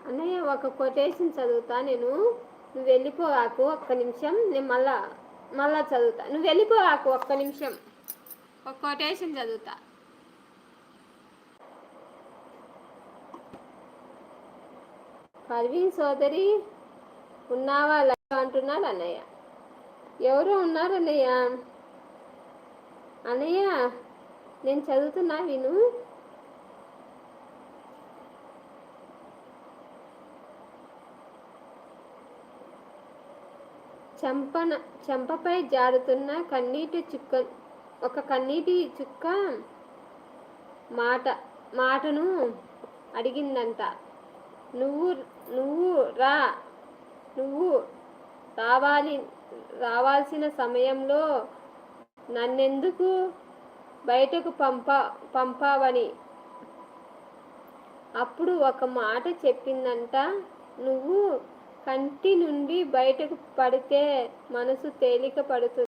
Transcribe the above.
అన్నయ్య ఒక కొటేషన్ చదువుతా నేను. నువ్వు వెళ్ళిపోవాకు ఒక్క నిమిషం, నేను మళ్ళా చదువుతా. నువ్వు వెళ్ళిపోవాకు ఒక్క నిమిషం, ఒక కొటేషన్ చదువుతా. పర్వీన్ సోదరి ఉన్నావా అంటున్నాడు అన్నయ్య. ఎవరో ఉన్నారు అన్నయ్య. అన్నయ్య నేను చదువుతున్నా విను. చెంపపై జారుతున్న కన్నీటి చుక్క మాటను అడిగిందంట. నువ్వు రావాల్సిన సమయంలో నన్నెందుకు బయటకు పంపావని. అప్పుడు ఒక మాట చెప్పిందంట. నువ్వు కంటి నుండి బయటకు పడితే మనసు తేలిక పడుతుంది.